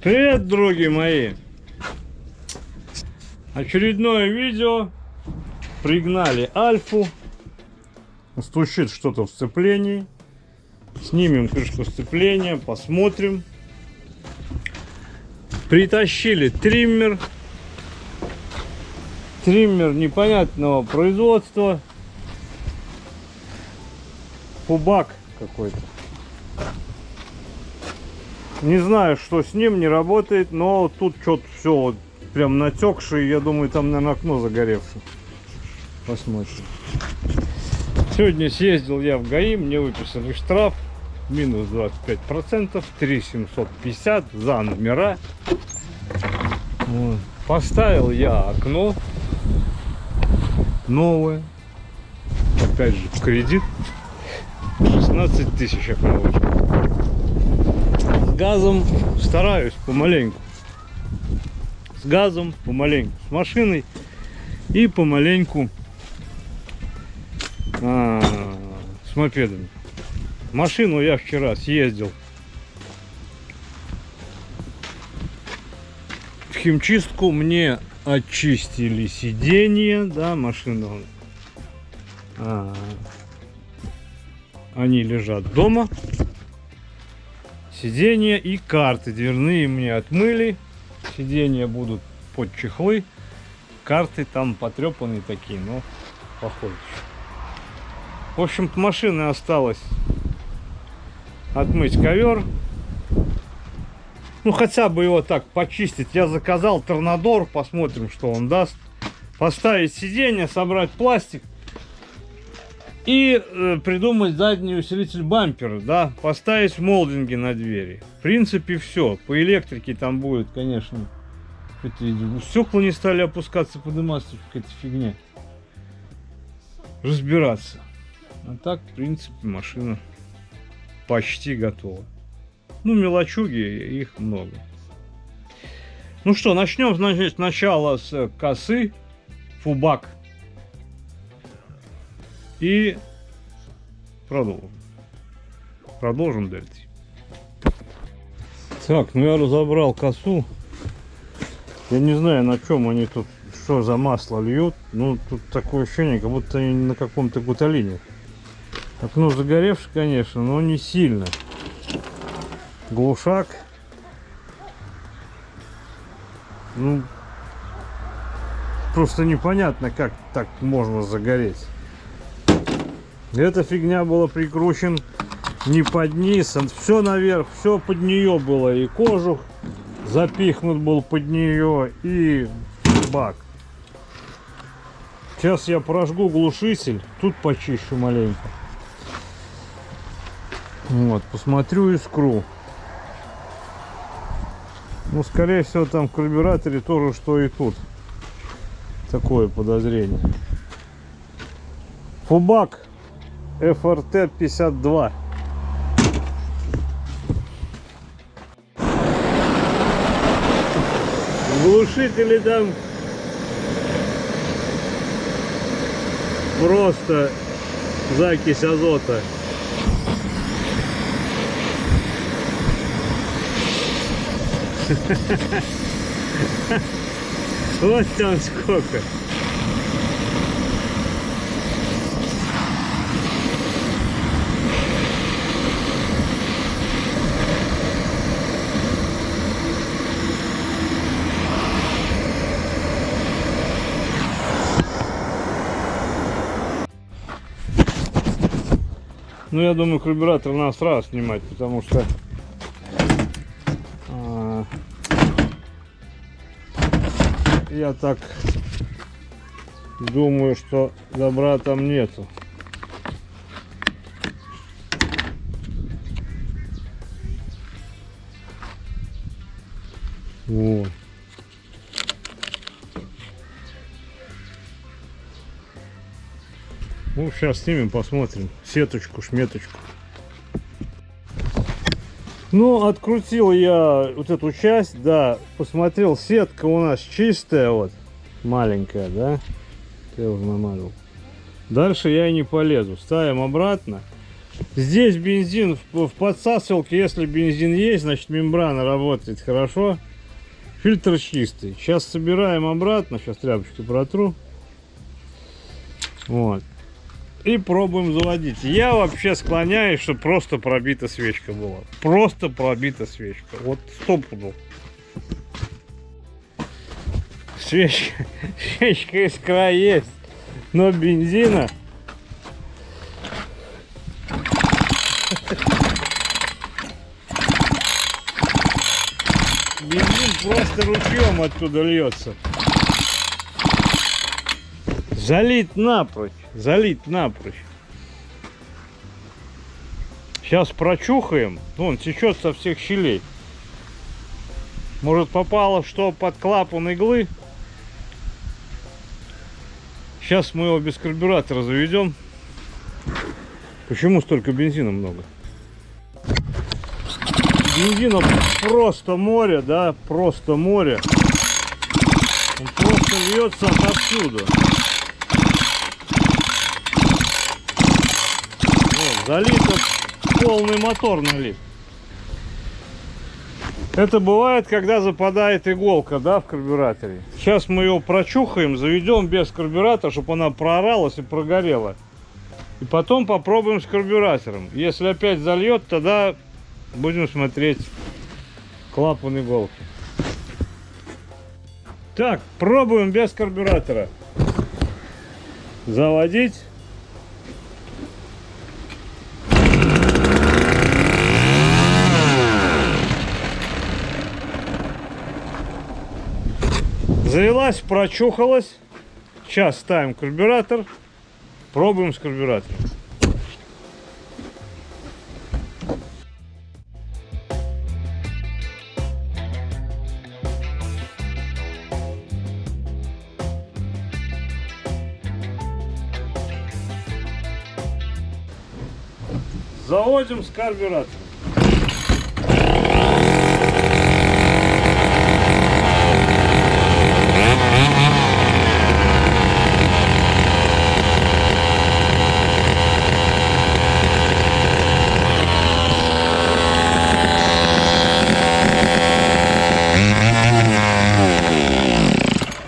Привет, други мои! Очередное видео. Пригнали Альфу. Стучит что-то в сцеплении. Снимем крышку сцепления, посмотрим. Притащили триммер. Триммер непонятного производства. Фубак какой-то. Не знаю, что с ним, не работает, но тут что-то все вот прям натекшее. Я думаю, там, наверное, окно загоревшее. Посмотрим. Сегодня съездил я в ГАИ, мне выписали штраф. Минус 25%, 3750 за номера. Вот. Поставил я окно новое. Опять же, в кредит. 16 тысяч я получил. С газом стараюсь помаленьку. С газом помаленьку. С машиной и помаленьку с мопедами. Машину я вчера съездил в химчистку. Мне очистили сиденье. Да, машина. Они лежат дома. Сиденья и карты дверные мне отмыли. Сиденья будут под чехлы. Карты там потрепанные такие, но походу. В общем, машины осталось отмыть ковер. Ну, хотя бы его так почистить. Я заказал торнадор. Посмотрим, что он даст. Поставить сиденье, собрать пластик. И придумать задний усилитель бампера, да, поставить молдинги на двери. В принципе, все. По электрике там будет, конечно, стекла не стали опускаться, подниматься, какая-то фигня. Разбираться. А так, в принципе, машина почти готова. Ну, мелочуги, их много. Ну что, начнем, значит, сначала с косы. Фубак. И продолжим дальше. Так, ну я разобрал косу. Я не знаю, на чем они тут, что за масло льют. Ну, тут такое ощущение, как будто они на каком-то гуталине. Окно загоревшее, конечно, но не сильно. Глушак. Ну, просто непонятно, как так можно загореть. Эта фигня была прикручен не под низ, все наверх, все под нее было. И кожух запихнут был под нее, и бак. Сейчас я прожгу глушитель, тут почищу маленько. Вот, посмотрю искру. Ну, скорее всего, там в карбюраторе тоже, что и тут. Такое подозрение. Фубак FRT 52. Глушители там просто закись азота. Вот там сколько. Ну, я думаю, карбюратор надо сразу снимать, потому что я так думаю, что добра там нету. Вот. Ну, сейчас снимем, посмотрим. Сеточку, шметочку. Ну, открутил я вот эту часть, да, посмотрел, сетка у нас чистая, вот, маленькая, да, я уже намазал. Дальше я и не полезу. Ставим обратно. Здесь бензин в подсасывалке. Если бензин есть, значит мембрана работает хорошо. Фильтр чистый. Сейчас собираем обратно. Сейчас тряпочкой протру. Вот. И пробуем заводить. Я вообще склоняюсь, чтобы просто пробита свечка была. Просто пробита свечка. Вот стопудово. Свечка искра есть. Но бензина... Бензин просто ручьем оттуда льется. Залит напрочь. Залит напрочь. Сейчас прочухаем. Вон, течет со всех щелей. Может, попало что под клапан иглы. Сейчас мы его без карбюратора заведем. Почему столько бензина много? Бензина просто море, да, просто море. Он просто льется отовсюду. Вот, залито, полный мотор налит. Это бывает, когда западает иголка, да, в карбюраторе. Сейчас мы ее прочухаем, заведем без карбюратора, чтобы она прооралась и прогорела. И потом попробуем с карбюратором. Если опять зальет, тогда будем смотреть клапан иголки. Так, пробуем без карбюратора. Заводить. Завелась, прочухалась. Сейчас ставим карбюратор. Пробуем с карбюратором. Заводим с карбюратором.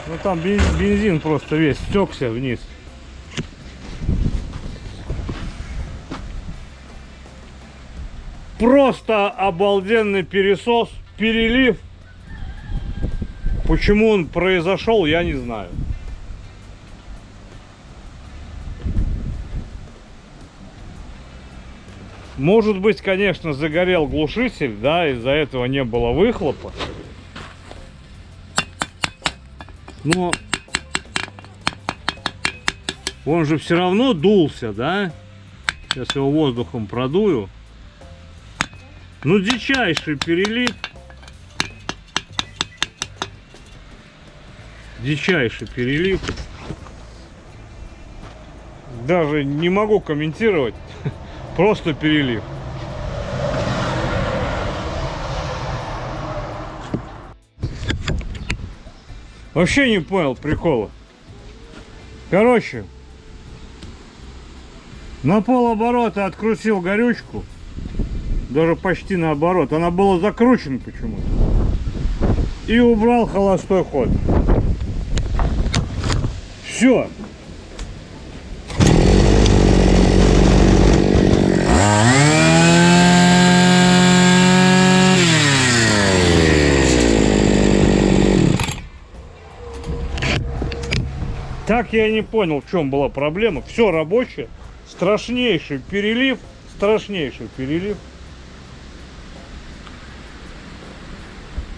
Ну там бензин просто весь стекся вниз. Просто обалденный пересос, перелив. Почему он произошел, я не знаю. Может быть, конечно, загорел глушитель, да, из-за этого не было выхлопа. Но он же все равно дулся, да? Сейчас его воздухом продую. Ну, дичайший перелив. Дичайший перелив. Даже не могу комментировать. Просто перелив. Вообще не понял прикола. Короче, на полоборота открутил горючку. Даже почти наоборот. Она была закручена почему-то. И убрал холостой ход. Все. Так я и не понял, в чем была проблема. Все рабочее. Страшнейший перелив. Страшнейший перелив.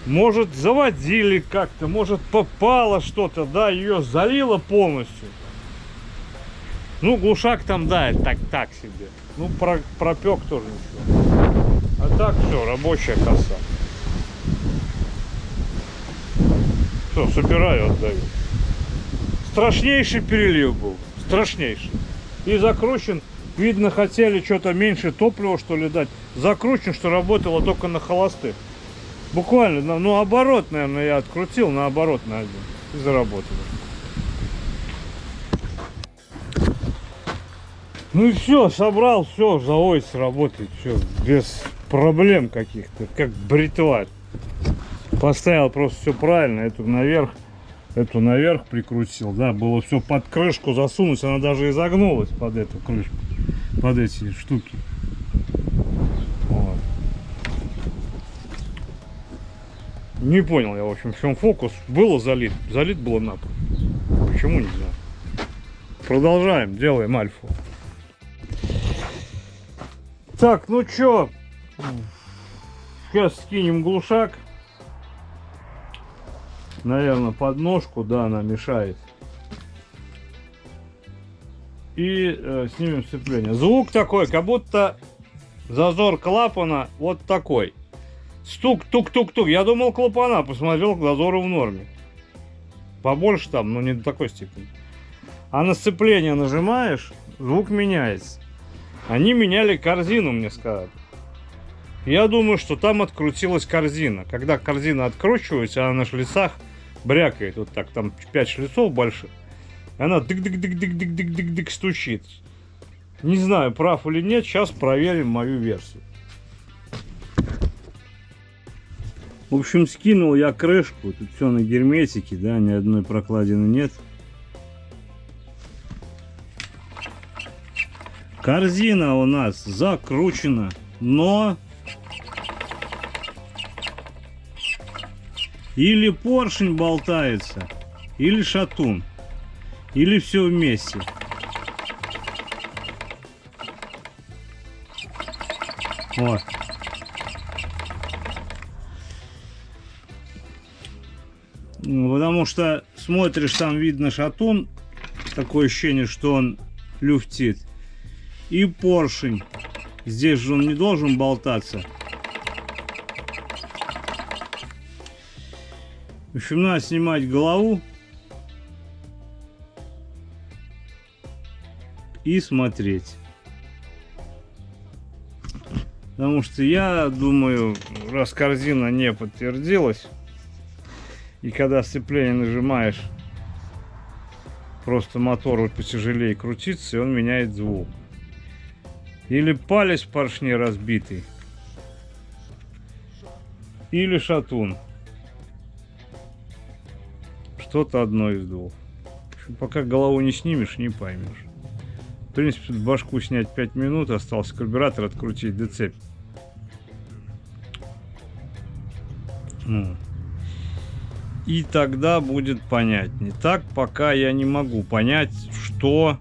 Может, заводили как-то, может, попало что-то, да, ее залило полностью. Ну, глушак там, да, так себе. Ну, пропек тоже ничего. А так все, рабочая коса. Все, собираю, отдаю. Страшнейший перелив был, страшнейший. И закручен, видно, хотели что-то меньше топлива, что ли, дать. Закручен, что работало только на холостых. Буквально, ну, оборот, наверное, я открутил, на оборот на один. И заработало. Ну и все, собрал, все, заводится, работает, все, без проблем каких-то, как бритва. Поставил просто все правильно, эту наверх прикрутил, да, было все под крышку засунуть, она даже изогнулась под эту крышку, под эти штуки. Вот. Не понял я, в общем, в чем фокус. Было залит было на пол. Почему, не знаю. Продолжаем, делаем альфу. Так, ну чё, сейчас скинем глушак. Наверное, подножку, да, она мешает. И снимем сцепление. Звук такой, как будто зазор клапана вот такой. Стук, тук-тук-тук. Я думал клапана, посмотрел, зазоры в норме. Побольше там, но не до такой степени. А на сцепление нажимаешь, звук меняется. Они меняли корзину, мне сказали. Я думаю, что там открутилась корзина. Когда корзина откручивается, она на шлицах брякает. Вот так, там 5 шлицов больших. И она дык-дык-дык-дык-дык-дык-дык стучит. Не знаю, прав или нет, сейчас проверим мою версию. В общем, скинул я крышку. Тут все на герметике, да, ни одной прокладины нет. Корзина у нас закручена, но или поршень болтается, или шатун, или все вместе. Вот. Потому что смотришь, там видно шатун, такое ощущение, что он люфтит. И поршень. Здесь же он не должен болтаться. В общем, надо снимать голову и смотреть. Потому что я думаю, раз корзина не подтвердилась, и когда сцепление нажимаешь, просто мотор потяжелее крутится, и он меняет звук. Или палец в поршне разбитый, или шатун. Что-то одно из двух. Пока голову не снимешь, не поймешь. В принципе, башку снять 5 минут, осталось карбюратор открутить, да цепь. И тогда будет понятнее. Так пока я не могу понять, что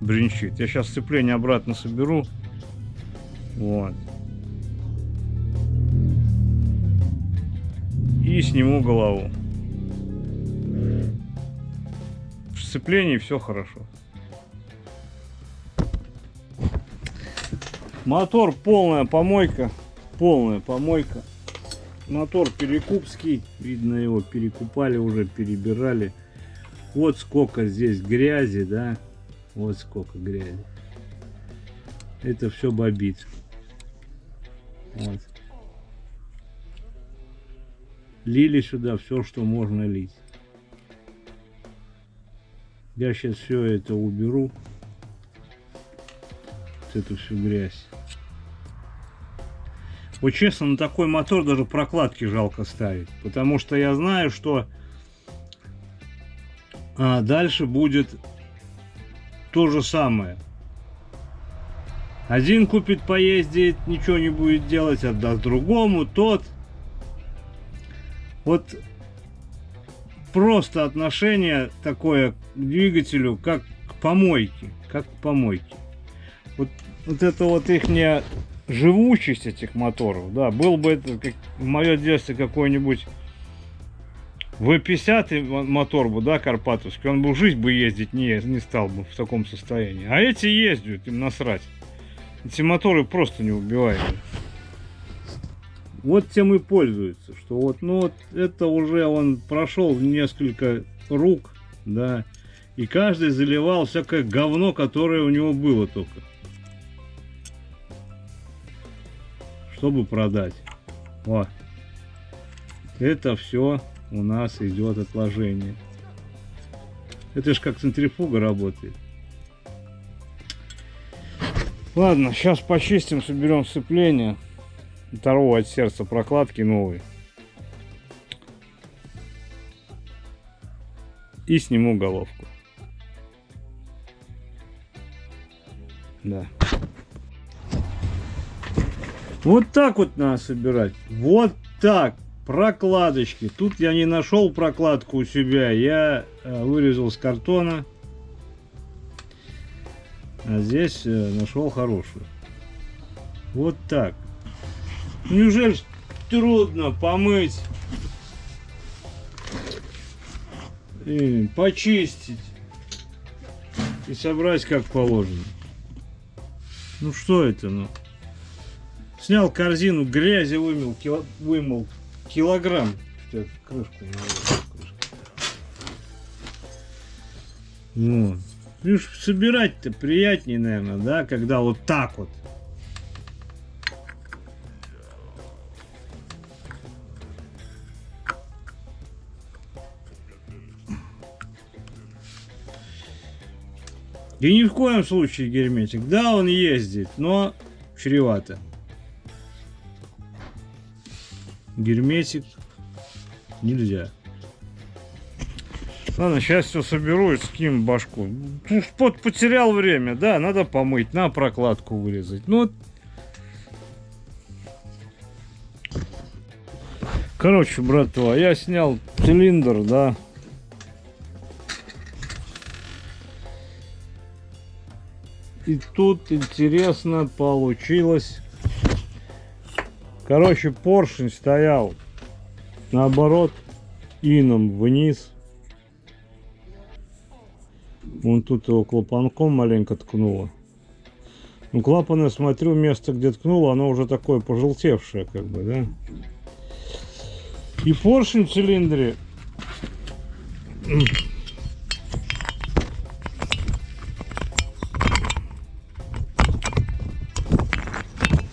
бренчит. Я сейчас сцепление обратно соберу. Вот. И сниму голову. В сцеплении все хорошо. Мотор полная помойка. Полная помойка. Мотор перекупский. Видно, его перекупали уже, перебирали. Вот сколько здесь грязи, да. Вот сколько грязи. Это все бобит. Вот. Лили сюда все, что можно лить. Я сейчас все это уберу. Вот эту всю грязь. Вот честно, на такой мотор даже прокладки жалко ставить. Потому что я знаю, что дальше будет то же самое. Один купит, поездит, ничего не будет делать, отдаст другому, тот. Вот просто отношение такое к двигателю, как к помойке. Как к помойке. Вот это вот ихняя живучесть этих моторов, да, был бы это, как в мое детстве, какой-нибудь V50 мотор бы, да, карпатовский, он бы в жизнь бы ездить не стал бы в таком состоянии. А эти ездят, им насрать. Эти моторы просто не убивают. Вот тем и пользуются, что вот, ну вот это уже он прошел несколько рук, да, и каждый заливал всякое говно, которое у него было только, чтобы продать. Вот. Это все у нас идет отложение. Это же как центрифуга работает. Ладно, сейчас почистим, соберем сцепление. Второго от сердца прокладки новый. И сниму головку. Да. Вот так вот надо собирать. Вот так. Прокладочки. Тут я не нашел прокладку у себя. Я вырезал с картона. А здесь нашел хорошую. Вот так. Неужели трудно помыть и почистить и собрать как положено? Ну что это, ну? Снял корзину, грязи вымыл килограмм. Крышку не надо, ну, видишь, собирать-то приятнее, наверное, да, когда вот так вот. И ни в коем случае герметик. Да, он ездит, но чревато. Герметик нельзя. Ладно, сейчас все соберу и скину башку. Потерял время, да, надо помыть, надо прокладку вырезать. Ну, короче, братва, я снял цилиндр, да. И тут интересно получилось. Короче, поршень стоял наоборот, ином вниз. Вон тут его клапанком маленько ткнуло. Ну, клапан, я смотрю, место, где ткнуло, оно уже такое пожелтевшее, как бы, да. И поршень в цилиндре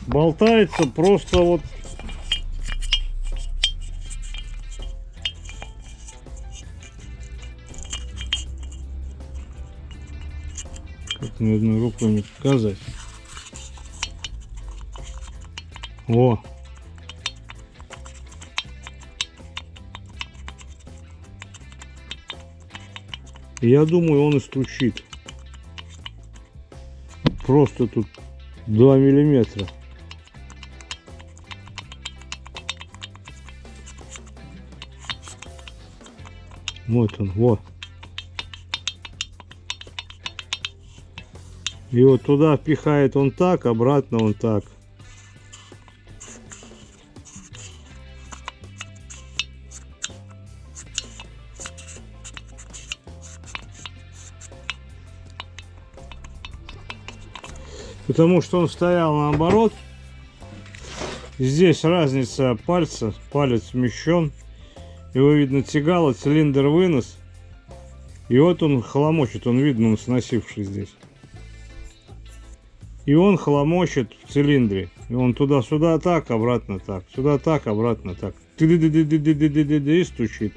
болтается просто вот. Как ни одной рукой не показать. О! Я думаю, он и стучит. Просто тут 2 миллиметра. Вот он, вот. И вот туда пихает он так, обратно он так. Потому что он стоял наоборот. Здесь разница пальца. Палец смещен. Его видно тягало, цилиндр вынос. И вот он хломочет. Он видно, он сносивший здесь. И он хломочет в цилиндре. И он туда-сюда так, обратно так. Сюда так, обратно так. И стучит.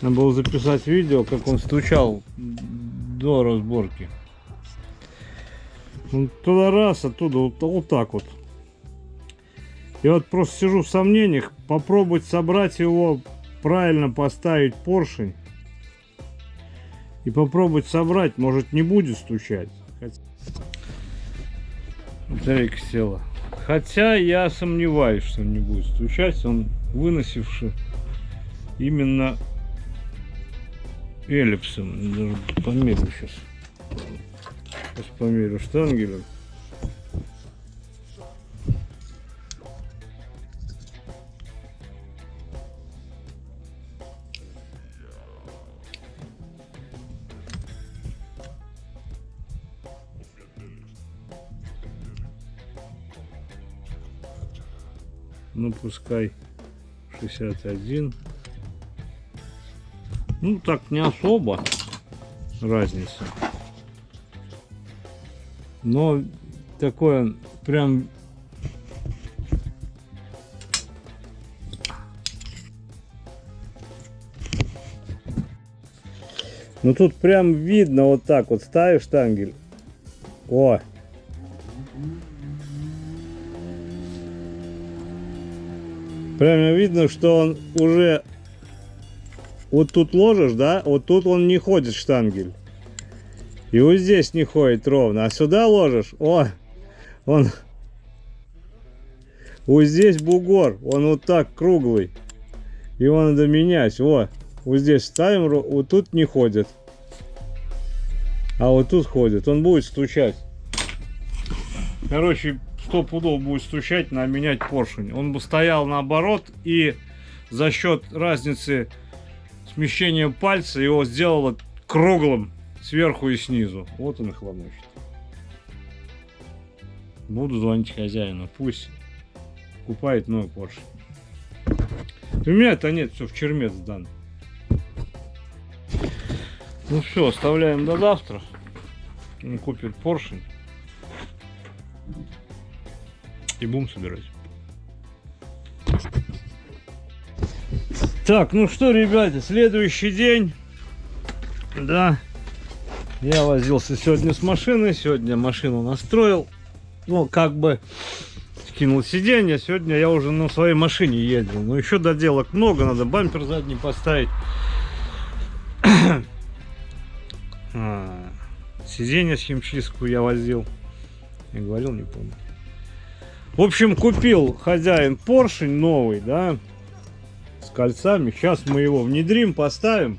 Надо было записать видео, как он стучал до разборки. Он туда раз, оттуда вот так вот. Я вот просто сижу в сомнениях, попробовать собрать его, правильно поставить поршень. И попробовать собрать, может не будет стучать. Батарейка села. Хотя я сомневаюсь, что он не будет стучать. Он выносивший именно эллипсом. Даже померю сейчас. Сейчас померю штангелем. Ну, пускай 61. Ну, так не особо разница. Но такое прям... Ну, тут прям видно вот так вот ставишь штангель. О! Прямо видно, что он уже... Вот тут ложишь, да? Вот тут он не ходит, штангель. И вот здесь не ходит ровно. А сюда ложишь, о, он... Вот здесь бугор, он вот так круглый. Его надо менять. Вот здесь ставим, вот тут не ходит. А вот тут ходит. Он будет стучать. Короче, 100 пудов будет стучать, надо менять поршень. Он бы стоял наоборот, и за счет разницы смещения пальца его сделало круглым сверху и снизу. Вот он и хлопочет. Буду звонить хозяину, пусть купает новый поршень. У меня-то нет, все в чермет сдан. Ну все, оставляем до завтра. Он купит поршень. И будем собирать. Так, ну что, ребята, следующий день. Да. Я возился сегодня с машиной. Сегодня машину настроил. Ну, как бы скинул сиденье. Сегодня я уже на своей машине ездил. Но еще доделок много. Надо бампер задний поставить. Сиденье с химчистку я возил. Я говорил, не помню. В общем, купил хозяин поршень новый, да, с кольцами. Сейчас мы его внедрим, поставим.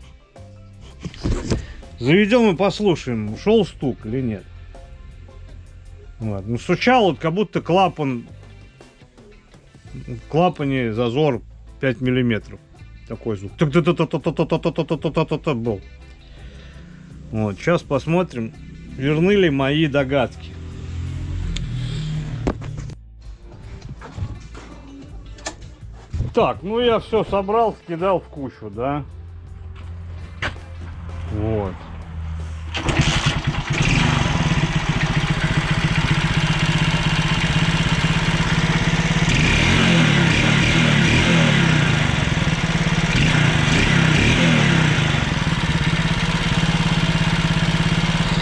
Заведем и послушаем, ушел стук или нет. Вот. Ну, стучал вот, как будто клапан, в клапане зазор 5 миллиметров. Такой звук. Был. Вот, сейчас посмотрим, верны ли мои догадки. Так, ну я все собрал, скидал в кучу, да. Вот.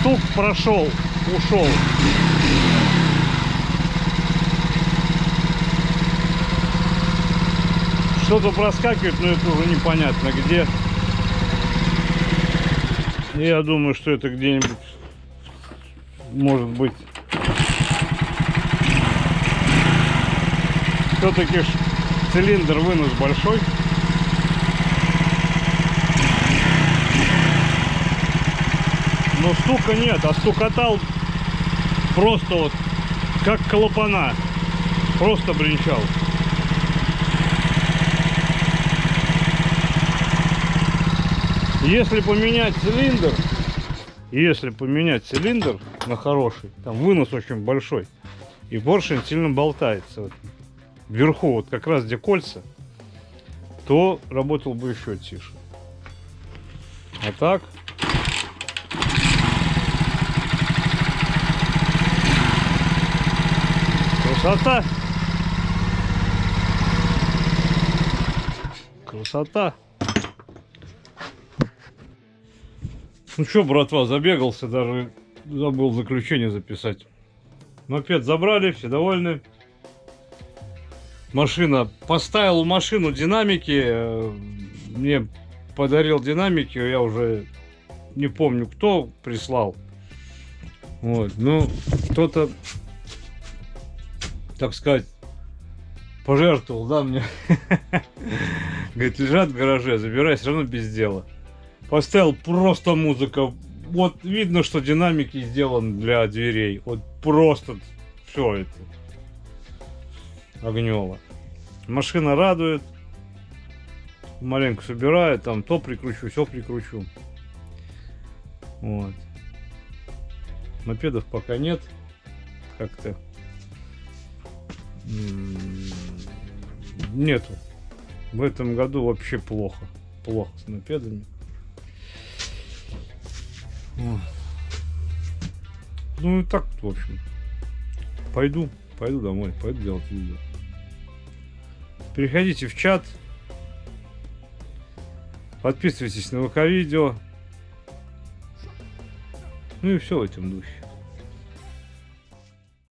Стук прошел, ушел. Что-то проскакивает, но это уже непонятно где. Я думаю, что это где-нибудь, может быть, все-таки цилиндр вынос большой. Но стука нет, а стукотал просто вот как клапана, просто бренчал. Если поменять цилиндр на хороший, там вынос очень большой, и поршень сильно болтается вот, вверху, вот как раз где кольца, то работал бы еще тише. А так красота. Красота. Ну что, братва, забегался, даже забыл заключение записать. Мопед забрали, все довольны. Машина, поставил машину динамики, мне подарил динамики, я уже не помню, кто прислал. Вот, ну, кто-то, так сказать, пожертвовал, да, мне. Говорит, лежат в гараже, забирай, все равно без дела. Поставил просто музыка. Вот видно, что динамики сделаны для дверей. Вот просто все это. Огнево. Машина радует. Маленько собираю. Там то прикручу, все прикручу. Вот. Мопедов пока нет. Как-то нету. В этом году вообще плохо. Плохо с мопедами. Ну и так, в общем. Пойду домой, пойду делать видео. Переходите в чат. Подписывайтесь на ВК-видео. Ну и все в этом духе.